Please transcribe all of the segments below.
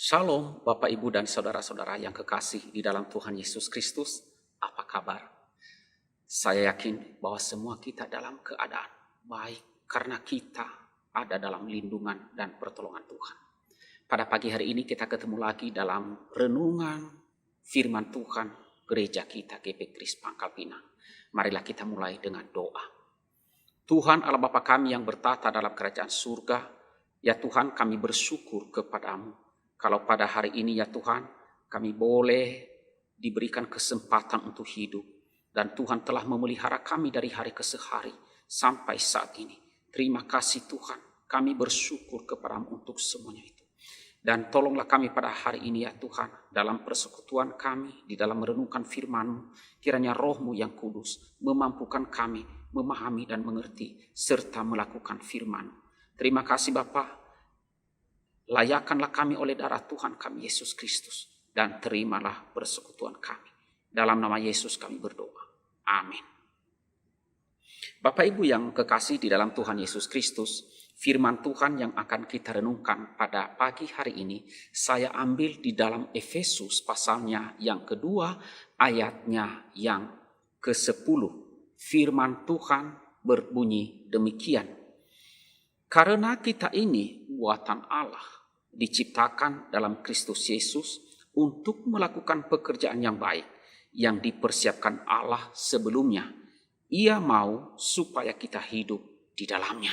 Shalom Bapak Ibu dan Saudara-saudara yang kekasih di dalam Tuhan Yesus Kristus. Apa kabar? Saya yakin bahwa semua kita dalam keadaan baik karena kita ada dalam lindungan dan pertolongan Tuhan. Pada pagi hari ini kita ketemu lagi dalam renungan firman Tuhan gereja kita GP Kris Pangkal Pinang. Marilah kita mulai dengan doa. Tuhan Allah Bapa kami yang bertata dalam kerajaan surga, ya Tuhan kami bersyukur kepadamu. Kalau pada hari ini ya Tuhan, kami boleh diberikan kesempatan untuk hidup. Dan Tuhan telah memelihara kami dari hari ke hari sampai saat ini. Terima kasih Tuhan, kami bersyukur kepadamu untuk semuanya itu. Dan tolonglah kami pada hari ini ya Tuhan, dalam persekutuan kami, di dalam merenungkan firman-Mu, kiranya Roh-Mu yang kudus memampukan kami memahami dan mengerti, serta melakukan firman-Mu. Terima kasih Bapa. Layakanlah kami oleh darah Tuhan kami Yesus Kristus. Dan terimalah persekutuan kami. Dalam nama Yesus kami berdoa. Amin. Bapak Ibu yang kekasih di dalam Tuhan Yesus Kristus. Firman Tuhan yang akan kita renungkan pada pagi hari ini. Saya ambil di dalam Efesus pasalnya yang kedua. Ayatnya yang ke-10. Firman Tuhan berbunyi demikian. Karena kita ini buatan Allah, diciptakan dalam Kristus Yesus untuk melakukan pekerjaan yang baik yang dipersiapkan Allah sebelumnya. Ia mau supaya kita hidup di dalamnya.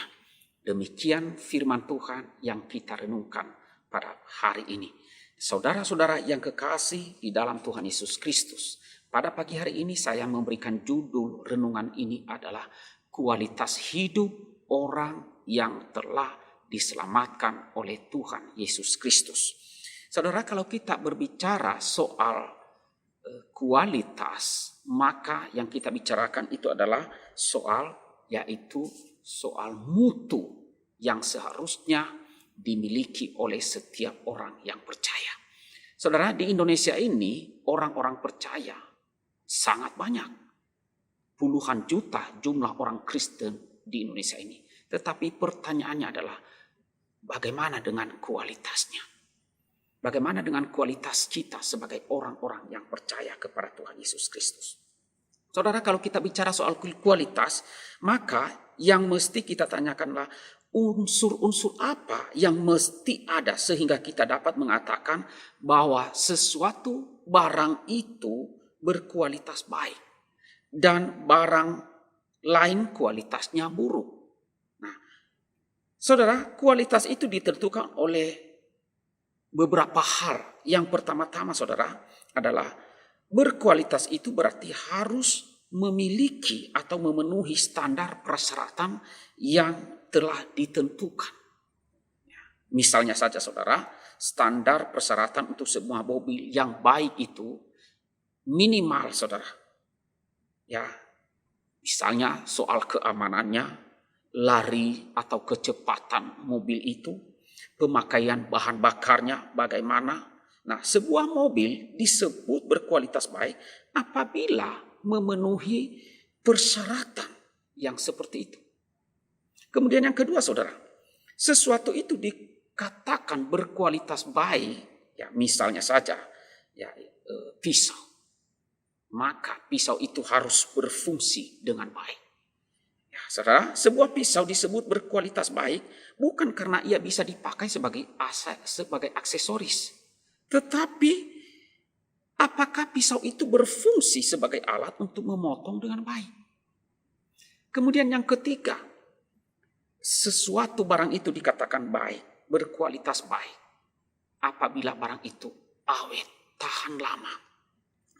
Demikian firman Tuhan yang kita renungkan pada hari ini. Saudara-saudara yang kekasih di dalam Tuhan Yesus Kristus, pada pagi hari ini saya memberikan judul renungan ini adalah kualitas hidup orang yang telah diselamatkan oleh Tuhan Yesus Kristus. Saudara, kalau kita berbicara soal kualitas, maka yang kita bicarakan itu adalah yaitu soal mutu yang seharusnya dimiliki oleh setiap orang yang percaya. Saudara, di Indonesia ini orang-orang percaya sangat banyak. Puluhan juta jumlah orang Kristen di Indonesia ini. Tetapi pertanyaannya adalah bagaimana dengan kualitasnya? Bagaimana dengan kualitas kita sebagai orang-orang yang percaya kepada Tuhan Yesus Kristus? Saudara, kalau kita bicara soal kualitas, maka yang mesti kita tanyakanlah unsur-unsur apa yang mesti ada sehingga kita dapat mengatakan bahwa sesuatu barang itu berkualitas baik dan barang lain kualitasnya buruk. Saudara, kualitas itu ditentukan oleh beberapa hal. Yang pertama-tama saudara adalah berkualitas itu berarti harus memiliki atau memenuhi standar persyaratan yang telah ditentukan. Misalnya saja saudara, standar persyaratan untuk sebuah mobil yang baik itu minimal saudara. Ya, misalnya soal keamanannya, lari atau kecepatan mobil itu, pemakaian bahan bakarnya bagaimana. Nah, sebuah mobil disebut berkualitas baik apabila memenuhi persyaratan yang seperti itu. Kemudian yang kedua saudara, sesuatu itu dikatakan berkualitas baik, ya misalnya saja ya pisau. Maka pisau itu harus berfungsi dengan baik. Saudara, sebuah pisau disebut berkualitas baik bukan karena ia bisa dipakai sebagai aksesoris. Tetapi apakah pisau itu berfungsi sebagai alat untuk memotong dengan baik? Kemudian yang ketiga, sesuatu barang itu dikatakan baik, berkualitas baik apabila barang itu awet, tahan lama.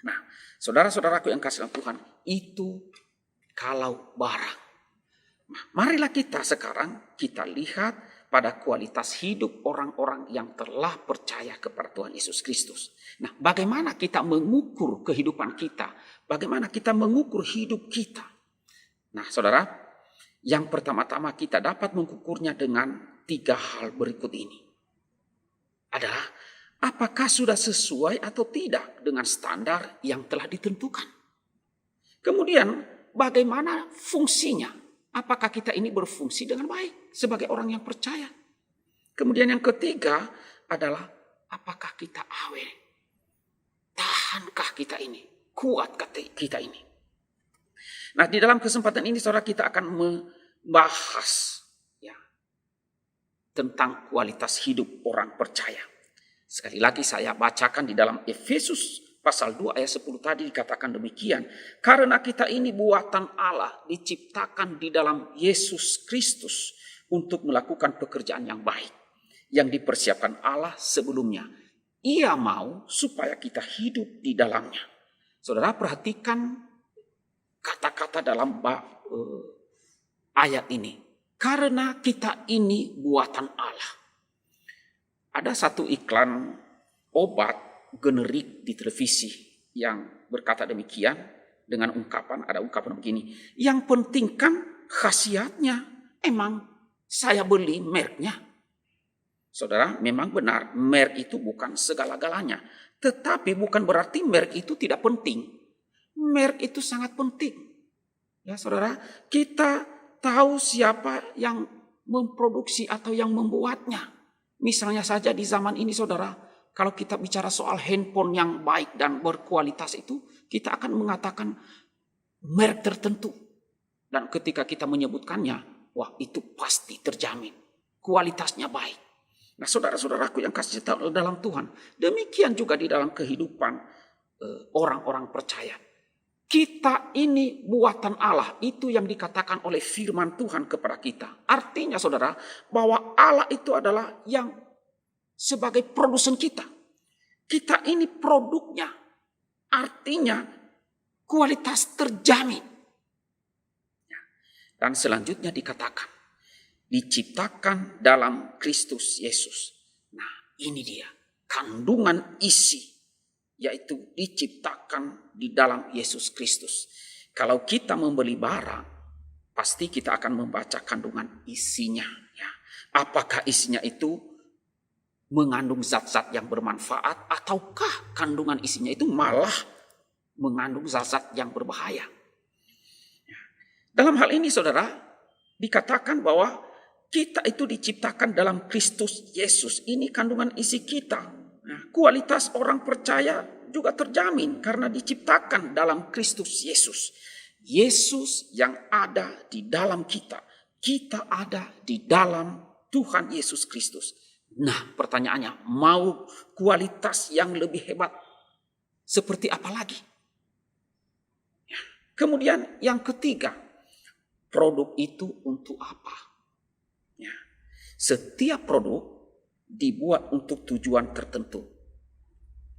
Nah, saudara-saudaraku yang kasih Tuhan, itu kalau barang. Nah, marilah kita sekarang kita lihat pada kualitas hidup orang-orang yang telah percaya kepada Tuhan Yesus Kristus. Nah, bagaimana kita mengukur kehidupan kita? Bagaimana kita mengukur hidup kita? Nah, saudara, yang pertama-tama kita dapat mengukurnya dengan 3 hal berikut ini. Adalah, apakah sudah sesuai atau tidak dengan standar yang telah ditentukan? Kemudian, bagaimana fungsinya? Apakah kita ini berfungsi dengan baik sebagai orang yang percaya? Kemudian yang ketiga adalah apakah kita awet? Tahankah kita ini? Kuatkah kita ini? Nah, di dalam kesempatan ini saudara, kita akan membahas ya tentang kualitas hidup orang percaya. Sekali lagi saya bacakan di dalam Efesus pasal 2 ayat 10 tadi dikatakan demikian. Karena kita ini buatan Allah, diciptakan di dalam Yesus Kristus untuk melakukan pekerjaan yang baik yang dipersiapkan Allah sebelumnya. Ia mau supaya kita hidup di dalamnya. Saudara, perhatikan kata-kata dalam ayat ini. Karena kita ini buatan Allah. Ada satu iklan obat generik di televisi yang berkata demikian dengan ada ungkapan begini. Yang penting kan khasiatnya, emang saya beli mereknya. Saudara, memang benar merek itu bukan segala-galanya. Tetapi bukan berarti merek itu tidak penting. Merek itu sangat penting. Ya saudara, kita tahu siapa yang memproduksi atau yang membuatnya. Misalnya saja di zaman ini saudara, kalau kita bicara soal handphone yang baik dan berkualitas itu, kita akan mengatakan merek tertentu. Dan ketika kita menyebutkannya, wah itu pasti terjamin. Kualitasnya baik. Nah saudara-saudaraku yang kasih tahu dalam Tuhan, demikian juga di dalam kehidupan orang-orang percaya. Kita ini buatan Allah, itu yang dikatakan oleh firman Tuhan kepada kita. Artinya saudara, bahwa Allah itu adalah yang sebagai produsen kita. Kita ini produknya, artinya kualitas terjamin. Dan selanjutnya dikatakan, diciptakan dalam Kristus Yesus. Nah ini dia, kandungan isi, yaitu diciptakan di dalam Yesus Kristus. Kalau kita membeli barang, pasti kita akan membaca kandungan isinya. Ya. Apakah isinya itu mengandung zat-zat yang bermanfaat, ataukah kandungan isinya itu malah mengandung zat-zat yang berbahaya. Ya. Dalam hal ini saudara, dikatakan bahwa kita itu diciptakan dalam Kristus Yesus. Ini kandungan isi kita. Nah, kualitas orang percaya juga terjamin karena diciptakan dalam Kristus Yesus. Yesus yang ada di dalam kita. Kita ada di dalam Tuhan Yesus Kristus. Nah, pertanyaannya, mau kualitas yang lebih hebat seperti apa lagi? Ya. Kemudian yang ketiga, produk itu untuk apa? Ya. Setiap produk dibuat untuk tujuan tertentu.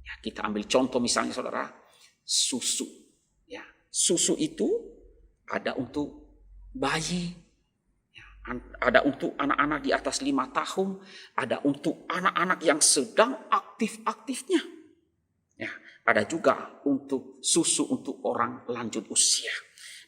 Ya, kita ambil contoh misalnya saudara, susu. Ya, susu itu ada untuk bayi, ya, ada untuk anak-anak di atas 5 tahun, ada untuk anak-anak yang sedang aktif-aktifnya. Ya, ada juga untuk susu untuk orang lanjut usia.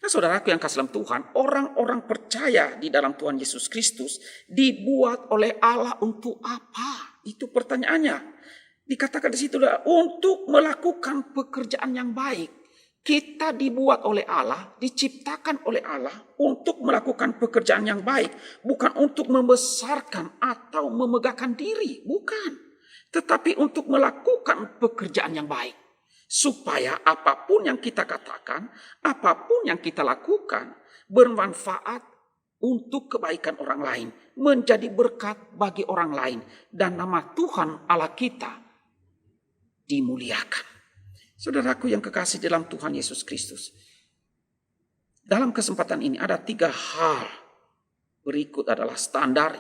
Nah saudaraku yang kasih dalam Tuhan, orang-orang percaya di dalam Tuhan Yesus Kristus dibuat oleh Allah untuk apa? Itu pertanyaannya. Dikatakan di situ untuk melakukan pekerjaan yang baik. Kita dibuat oleh Allah, diciptakan oleh Allah untuk melakukan pekerjaan yang baik. Bukan untuk membesarkan atau memegahkan diri, bukan. Tetapi untuk melakukan pekerjaan yang baik. Supaya apapun yang kita katakan, apapun yang kita lakukan, bermanfaat untuk kebaikan orang lain. Menjadi berkat bagi orang lain. Dan nama Tuhan Allah kita dimuliakan. Saudaraku yang kekasih dalam Tuhan Yesus Kristus. Dalam kesempatan ini ada 3 hal. Berikut adalah standar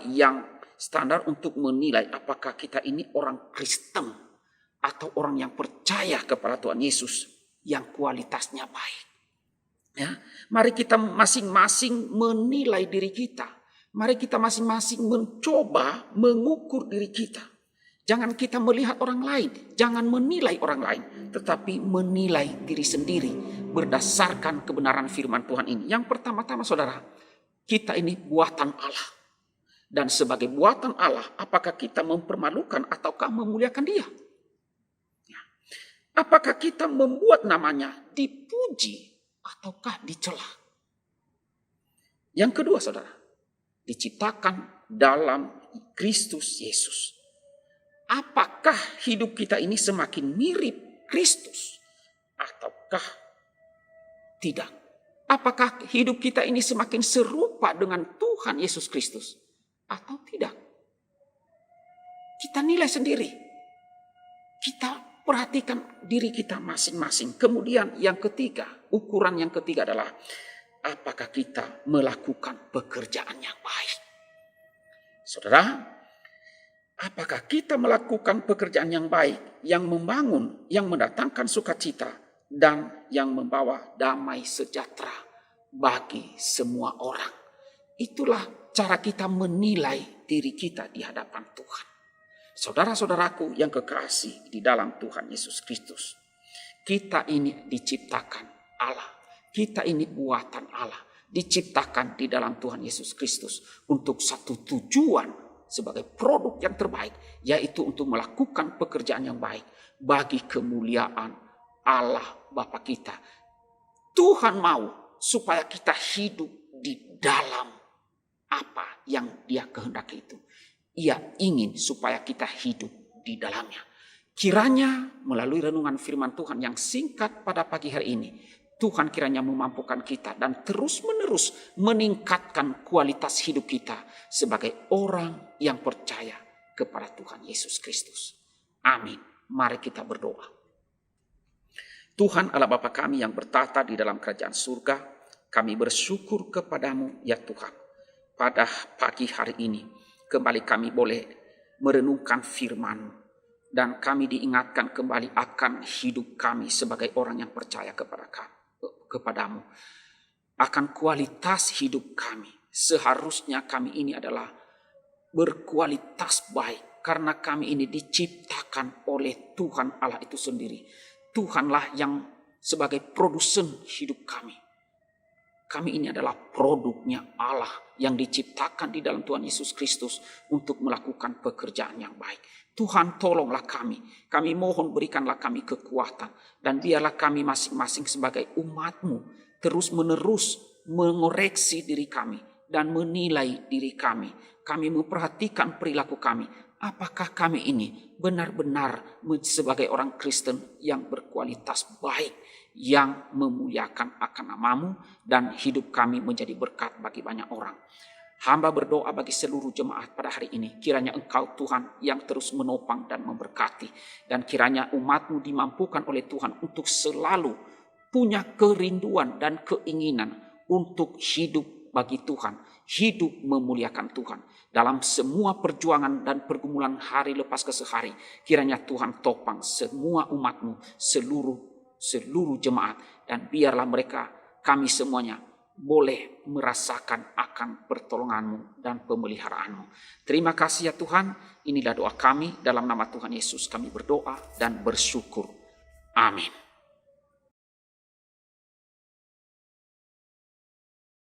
untuk menilai apakah kita ini orang Kristen atau orang yang percaya kepada Tuhan Yesus yang kualitasnya baik. Ya, mari kita masing-masing menilai diri kita. Mari kita masing-masing mencoba mengukur diri kita. Jangan kita melihat orang lain, jangan menilai orang lain, tetapi menilai diri sendiri berdasarkan kebenaran firman Tuhan ini. Yang pertama-tama saudara, kita ini buatan Allah. Dan sebagai buatan Allah, apakah kita mempermalukan ataukah memuliakan Dia? Apakah kita membuat namanya dipuji ataukah dicela? Yang kedua saudara, diciptakan dalam Kristus Yesus. apakah hidup kita ini semakin mirip Kristus ataukah tidak? Apakah hidup kita ini semakin serupa dengan Tuhan Yesus Kristus atau tidak? Kita nilai sendiri. Kita perhatikan diri kita masing-masing. Kemudian yang ketiga, ukuran yang ketiga adalah apakah kita melakukan pekerjaan yang baik. Saudara, apakah kita melakukan pekerjaan yang baik, yang membangun, yang mendatangkan sukacita, dan yang membawa damai sejahtera bagi semua orang? Itulah cara kita menilai diri kita di hadapan Tuhan. Saudara-saudaraku yang kekasih di dalam Tuhan Yesus Kristus, kita ini diciptakan Allah. Kita ini buatan Allah, diciptakan di dalam Tuhan Yesus Kristus untuk satu tujuan sebagai produk yang terbaik, yaitu untuk melakukan pekerjaan yang baik bagi kemuliaan Allah Bapa kita. Tuhan mau supaya kita hidup di dalam apa yang Dia kehendaki itu. Ia ingin supaya kita hidup di dalamnya. Kiranya melalui renungan firman Tuhan yang singkat pada pagi hari ini, Tuhan kiranya memampukan kita dan terus-menerus meningkatkan kualitas hidup kita sebagai orang yang percaya kepada Tuhan Yesus Kristus. Amin. Mari kita berdoa. Tuhan Allah Bapa kami yang bertata di dalam kerajaan surga, kami bersyukur kepadamu ya Tuhan. Pada pagi hari ini, kembali kami boleh merenungkan firman-Mu. Dan kami diingatkan kembali akan hidup kami sebagai orang yang percaya kepadamu. Akan kualitas hidup kami. Seharusnya kami ini adalah berkualitas baik. Karena kami ini diciptakan oleh Tuhan Allah itu sendiri. Tuhanlah yang sebagai produsen hidup kami. Kami ini adalah produknya Allah yang diciptakan di dalam Tuhan Yesus Kristus untuk melakukan pekerjaan yang baik. Tuhan tolonglah kami. Kami mohon berikanlah kami kekuatan. Dan biarlah kami masing-masing sebagai umat-Mu terus menerus mengoreksi diri kami dan menilai diri kami. Kami memperhatikan perilaku kami. Apakah kami ini benar-benar sebagai orang Kristen yang berkualitas baik, yang memuliakan akan nama-Mu, dan hidup kami menjadi berkat bagi banyak orang. Hamba berdoa bagi seluruh jemaat pada hari ini. Kiranya Engkau Tuhan yang terus menopang dan memberkati. Dan kiranya umat-Mu dimampukan oleh Tuhan untuk selalu punya kerinduan dan keinginan untuk hidup bagi Tuhan. Hidup memuliakan Tuhan. Dalam semua perjuangan dan pergumulan hari lepas ke sehari. Kiranya Tuhan topang semua umat-Mu, seluruh jemaat. Dan biarlah mereka, kami semuanya, boleh merasakan akan pertolongan-Mu dan pemeliharaan-Mu. Terima kasih ya Tuhan. Inilah doa kami. Dalam nama Tuhan Yesus kami berdoa dan bersyukur. Amin.